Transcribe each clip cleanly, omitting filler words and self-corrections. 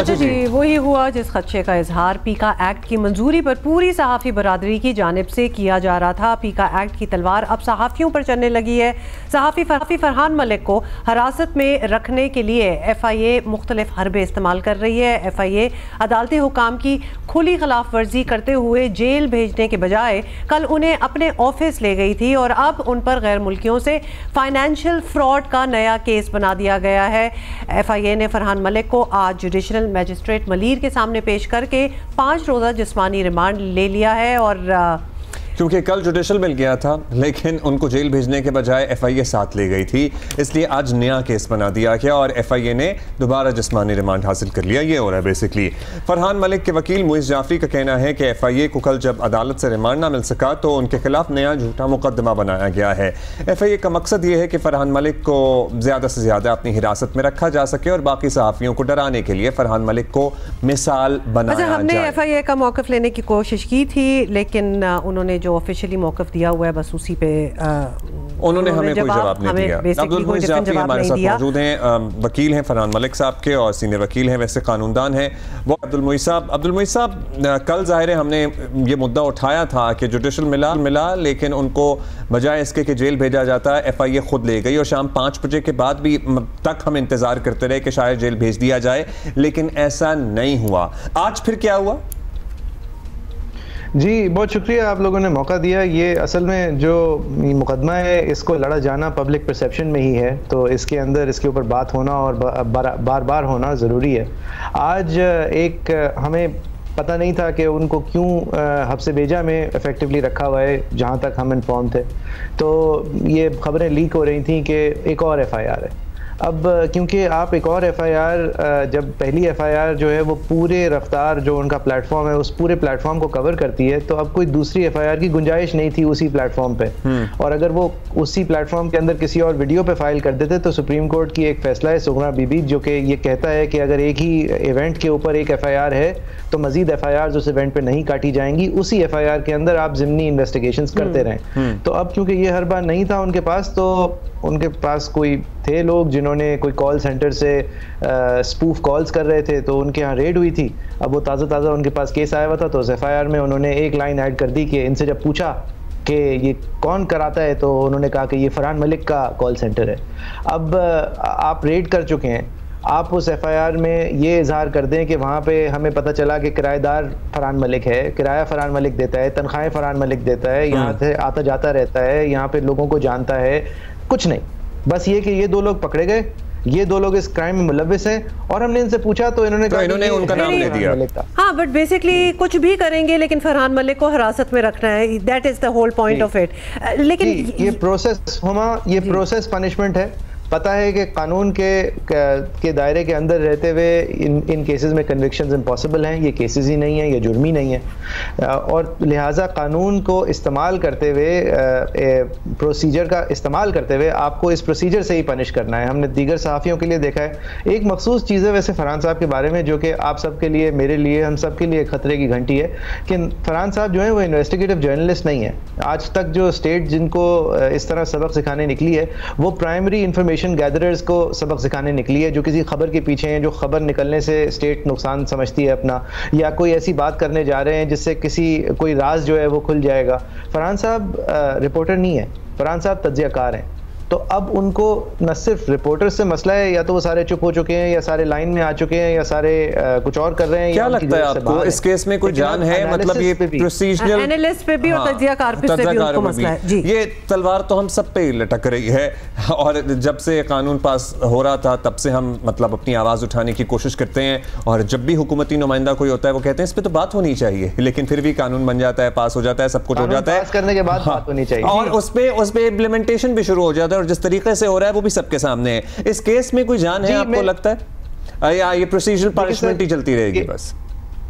अच्छा जी, वही हुआ जिस खदशे का इजहार पीका एक्ट की मंजूरी पर पूरी सहाफ़ी बरादरी की जानिब से किया जा रहा था। पीका एक्ट की तलवार अब सहाफ़ियों पर चलने लगी है। सहाफ़ी फरहान मलिक को हिरासत में रखने के लिए FIA मुख्तलिफ हरबे इस्तेमाल कर रही है। FIA अदालती हुकाम की खुली खिलाफ वर्जी करते हुए जेल भेजने के बजाय कल उन्हें अपने ऑफिस ले गई थी और अब उन पर गैर मुल्कियों से फाइनेंशियल फ्रॉड का नया केस बना दिया गया है। FIA ने फरहान मलिक को आज जुडिशल मजिस्ट्रेट मलीर के सामने पेश करके 5 रोज़ा जिस्मानी रिमांड ले लिया है। और क्योंकि कल जुडिशल मिल गया था लेकिन उनको जेल भेजने के बजाय FIA साथ ले गई थी, इसलिए आज नया केस बना दिया गया और FIA ने दोबारा जिस्मानी रिमांड हासिल कर लिया। ये हो रहा है बेसिकली। फरहान मलिक के वकील मुइज़ जाफरी का कहना है कि FIA को कल जब अदालत से रिमांड ना मिल सका तो उनके खिलाफ नया झूठा मुकदमा बनाया गया है। FIA का मकसद ये है कि फरहान मलिक को ज़्यादा से ज़्यादा अपनी हिरासत में रखा जा सके और बाकी सहाफ़ियों को डराने के लिए फरहान मलिक को मिसाल बनाया जाए। हमने FIA का मौक़िफ़ लेने की कोशिश की थी लेकिन उन्होंने जो ऑफिशियली मौक़िफ़ दिया हुआ है बस उसी पे उन्होंने हमें कोई जवाब नहीं दिया। अब्दुल मुइज़ जाफरी हमारे साथ मौजूद हैं, वकील हैं फरहान मलिक साहब के और सीनियर वकील हैं, वैसे कानूनदान हैं वो अब्दुल मुइज़ साहब कल ज़ाहिर है हमने ये मुद्दा उठाया था कि जुडिशल मिला लेकिन उनको बजाय इसके कि जेल भेजा जाता है FIA खुद ले गई और शाम 5 बजे के बाद भी तक हम इंतज़ार करते रहे कि शायद जेल भेज दिया जाए, लेकिन ऐसा नहीं हुआ। आज फिर क्या हुआ? जी बहुत शुक्रिया, आप लोगों ने मौका दिया। ये असल में जो मुकदमा है इसको लड़ा जाना पब्लिक परसेप्शन में ही है, तो इसके अंदर इसके ऊपर बात होना और बार बार होना ज़रूरी है। आज एक हमें पता नहीं था कि उनको क्यों हब्से भेजा में इफ़ेक्टिवली रखा हुआ है, जहाँ तक हम इन्फॉर्म थे तो ये खबरें लीक हो रही थी कि एक और FIR है। अब क्योंकि आप एक और FIR जब पहली FIR जो है वो पूरे रफ्तार जो उनका प्लेटफॉर्म है उस पूरे प्लेटफॉर्म को कवर करती है, तो अब कोई दूसरी FIR की गुंजाइश नहीं थी उसी प्लेटफॉर्म पे। और अगर वो उसी प्लेटफॉर्म के अंदर किसी और वीडियो पे फाइल कर देते तो सुप्रीम कोर्ट की एक फैसला है सुगना बीबी जो कि ये कहता है कि अगर एक ही इवेंट के ऊपर एक FIR है तो मजीद FIRs उस इवेंट पे नहीं काटी जाएंगी, उसी FIR के अंदर आप ज़िमनी इन्वेस्टिगेशंस करते रहें। तो अब क्योंकि ये हर बार नहीं था उनके पास, तो उनके पास कोई थे लोग जिन्होंने कोई कॉल सेंटर से स्पूफ कॉल्स कर रहे थे, तो उनके यहाँ रेड हुई थी। अब वो ताज़ा उनके पास केस आया हुआ था तो उस FIR में उन्होंने एक लाइन ऐड कर दी कि इनसे जब पूछा कि ये कौन कराता है तो उन्होंने कहा कि ये फरहान मलिक का कॉल सेंटर है। अब आप रेड कर चुके हैं, आप उस FIR में ये इजहार कर दें कि वहाँ पे हमें पता चला कि किराएदार फरहान मलिक है, किराया फरहान मलिक देता है, तनख्वाहें फरहान मलिक देता है, यहाँ से आता जाता रहता है, यहाँ पे लोगों को जानता है, कुछ नहीं, बस ये कि ये 2 लोग पकड़े गए, ये 2 लोग इस क्राइम में मुलव्विस हैं और हमने इनसे पूछा तो इन्होंने कहा इन्होंने उनका नाम ले दिया। हाँ, बट बेसिकली कुछ भी करेंगे लेकिन फरहान मलिक को हिरासत में रखना है, that is the whole point of it. लेकिन ये प्रोसेस ये प्रोसेस पनिशमेंट है। पता है कि कानून के दायरे के अंदर रहते हुए इन केसेस में कन्विक्शंस इम्पॉसिबल हैं, ये केसेस ही नहीं है, ये जुर्म ही नहीं है और लिहाजा कानून को इस्तेमाल करते हुए प्रोसीजर का इस्तेमाल करते हुए आपको इस प्रोसीजर से ही पनिश करना है। हमने दीगर सहाफ़ियों के लिए देखा है। एक मखसूस चीज़ है वैसे फरहान साहब के बारे में जो कि आप सब के लिए, मेरे लिए, हम सब के लिए खतरे की घंटी है कि फरहान साहब जो है वो इन्वेस्टिगेटिव जर्नलिस्ट नहीं है। आज तक जो स्टेट जिनको इस तरह सबक सिखाने निकली है वो प्राइमरी इंफॉर्मेशन गैदरर्स को सबक सिखाने निकली है, जो किसी खबर के पीछे हैं, जो खबर निकलने से स्टेट नुकसान समझती है अपना, या कोई ऐसी बात करने जा रहे हैं जिससे कोई राज जो है वो खुल जाएगा। फरहान साहब रिपोर्टर नहीं है, फरहान साहब तज्ज़ियाकार हैं। तो अब उनको न सिर्फ रिपोर्टर से मसला है, या तो वो सारे चुप हो चुके हैं, या सारे लाइन में आ चुके हैं, या सारे कुछ और कर रहे हैं। क्या लगता है आपको इस केस में कोई जान है? मतलब ये प्रोसीजरल एनालिस्ट पे भी और तज्ज़ियाकार पे भी उनको मसला है जी। ये तलवार तो हम सब पे लटक रही है और जब से कानून पास हो रहा था तब से हम मतलब अपनी आवाज़ उठाने की कोशिश करते हैं और जब भी हुकूमती नुमाइंदा कोई होता है वो कहते हैं इस पे तो बात होनी चाहिए, लेकिन फिर भी कानून बन जाता है, पास हो जाता है, सब कुछ हो जाता है, पास करने के बाद बात होनी चाहिए और उस पे इम्प्लीमेंटेशन भी शुरू हो जाता है और जिस तरीके से हो रहा है वो भी सबके सामने है। इस केस में कोई जान है आपको लगता है, या ये प्रोसीजरल पनिशमेंट ही चलती रहेगी? बस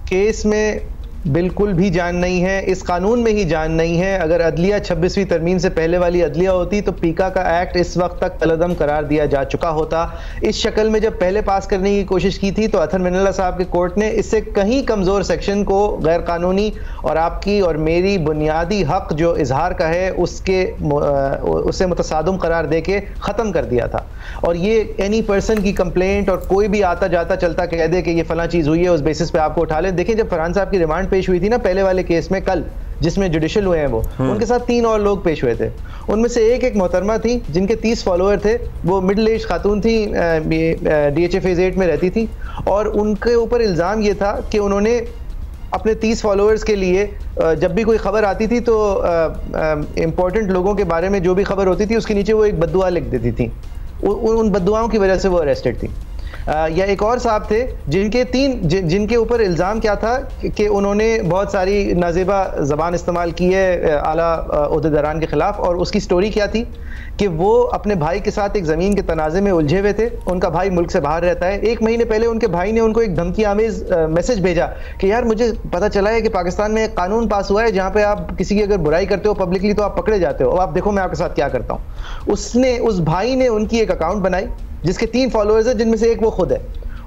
केस में बिल्कुल भी जान नहीं है, इस कानून में ही जान नहीं है। अगर अदलिया 26वीं तरमीम से पहले वाली अदलिया होती तो पीका का एक्ट इस वक्त तक कलअदम करार दिया जा चुका होता। इस शक्ल में जब पहले पास करने की कोशिश की थी तो अथर मिनल्ला साहब के कोर्ट ने इससे कहीं कमज़ोर सेक्शन को गैर कानूनी और आपकी और मेरी बुनियादी हक जो इजहार का है उससे मुतसादम करार दे के ख़त्म कर दिया था। और ये एनी पर्सन की कंप्लेंट और कोई भी आता जाता चलता कह दे कि ये फला चीज़ हुई है उस बेसिस पे आपको उठा लें। देखिए, जब फरहान साहब की रिमांड पेश हुई थी ना पहले वाले केस में कल, जिसमें जुडिशल हुए हैं वो, उनके साथ 3 और लोग पेश हुए थे। उनमें से एक मोहतरमा थी जिनके 30 फॉलोअर थे। वो मिडिल एज खातून थी, DHA फेज 8 में रहती थी, और उनके ऊपर इल्ज़ाम ये था कि उन्होंने अपने 30 फॉलोअर्स के लिए जब भी कोई खबर आती थी तो इम्पोर्टेंट लोगों के बारे में जो भी खबर होती थी उसके नीचे वो एक बद्दुआ लिख देती थी। उन बद्दुआओं की वजह से वो अरेस्टेड थी। या एक और साहब थे जिनके ऊपर इल्ज़ाम क्या था कि उन्होंने बहुत सारी नाजेबा ज़बान इस्तेमाल की है आला ओहदेदारान के ख़िलाफ़। और उसकी स्टोरी क्या थी कि वो अपने भाई के साथ एक ज़मीन के तनाज़े में उलझे हुए थे। उनका भाई मुल्क से बाहर रहता है। 1 महीने पहले उनके भाई ने उनको एक धमकी आमेज़ मैसेज भेजा कि यार मुझे पता चला है कि पाकिस्तान में एक कानून पास हुआ है जहाँ पे आप किसी की अगर बुराई करते हो पब्लिकली तो आप पकड़े जाते हो, अब आप देखो मैं आपके साथ क्या करता हूँ। उस भाई ने उनकी एक अकाउंट बनाई जिसके 3 फॉलोअर्स हैं, जिनमें से एक वो खुद है।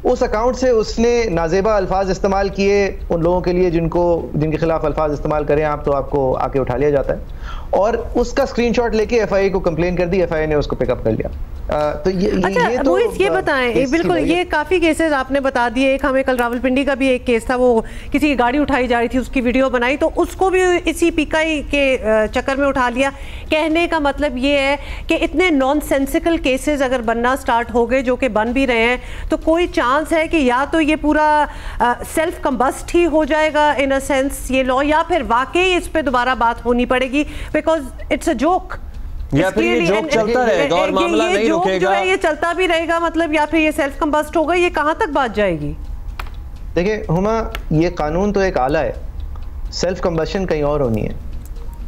उस अकाउंट से उसने नाजेबा अल्फाज इस्तेमाल किए उन लोगों के लिए जिनके खिलाफ अल्फाज इस्तेमाल करें आप तो आपको आके उठा लिया जाता है। और उसका स्क्रीनशॉट लेके FIA को कंप्लेन कर दी। FIA ने उसको पिकअप कर लिया। तो अच्छा मोइस, ये बताएं, बिल्कुल ये काफ़ी केसेस आपने बता दिए। एक हमें कल रावलपिंडी का भी एक केस था, वो किसी की गाड़ी उठाई जा रही थी, उसकी वीडियो बनाई तो उसको भी इसी पीकाई के चक्कर में उठा लिया। कहने का मतलब ये है कि इतने नॉनसेंसिकल केसेस अगर बनना स्टार्ट हो गए, जो कि बन भी रहे हैं, तो कोई चांस है कि या तो ये पूरा सेल्फ कंबस्ट ही हो जाएगा इन अ सेंस ये लॉ, या फिर वाकई इस पे दोबारा बात होनी पड़ेगी बिकॉज इट्स अ जोक, या फिर ये जोक चलता रहेगा और मामला नहीं रुकेगा, जो है ये चलता भी रहेगा मतलब, या फिर ये सेल्फ कंबस्ट होगा, ये कहां तक बात जाएगी? देखिए हुमा, ये कानून तो एक आला है, सेल्फ कंबशन कहीं और होनी है।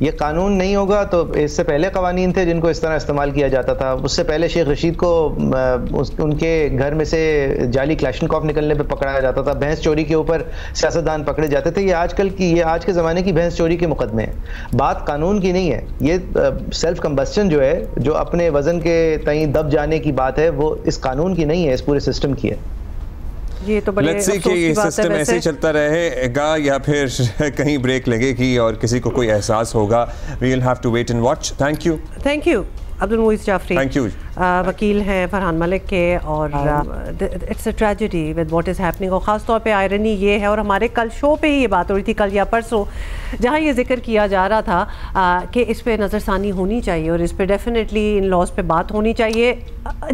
ये कानून नहीं होगा तो इससे पहले कवानीन थे जिनको इस तरह इस्तेमाल किया जाता था। उससे पहले शेख रशीद को उनके घर में से जाली क्लैशनकॉफ निकलने पे पकड़ाया जाता था। भैंस चोरी के ऊपर सियासतदान पकड़े जाते थे। ये आज के ज़माने की भैंस चोरी के मुकदमे हैं। बात कानून की नहीं है। ये सेल्फ कंबस्टन जो है, जो अपने वज़न के तई दब जाने की बात है, वो इस कानून की नहीं है, इस पूरे सिस्टम की है। ये तो बड़े अफसोस की बात है। सिस्टम ऐसे ही चलता रहेगा या फिर कहीं ब्रेक लगेगी और किसी को कोई एहसास होगा। We will have to wait and watch. Thank you Abdul Muis Jafri. Thank you. वकील हैं फरहान मलिक के, और it's a tragedy with what is happening. और ख़ास तौर पे आयरनी ये है, और हमारे कल शो पे ही ये बात हो रही थी, कल या परसों, जहाँ ये जिक्र किया जा रहा था कि इस पे नज़रसानी होनी चाहिए और इस पे डेफिनेटली इन लॉज पे बात होनी चाहिए।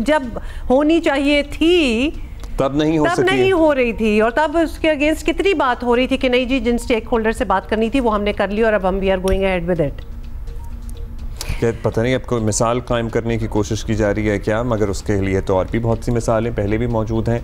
जब होनी चाहिए थी तब नहीं हो रही थी, और तब उसके अगेंस्ट कितनी बात हो रही थी कि नहीं जी, जिन स्टेक होल्डर से बात करनी थी वो हमने कर ली और अब हम we are going ahead with it. पता नहीं अब कोई मिसाल कायम करने की कोशिश की जा रही है क्या, मगर उसके लिए तो और भी बहुत सी मिसालें पहले भी मौजूद हैं।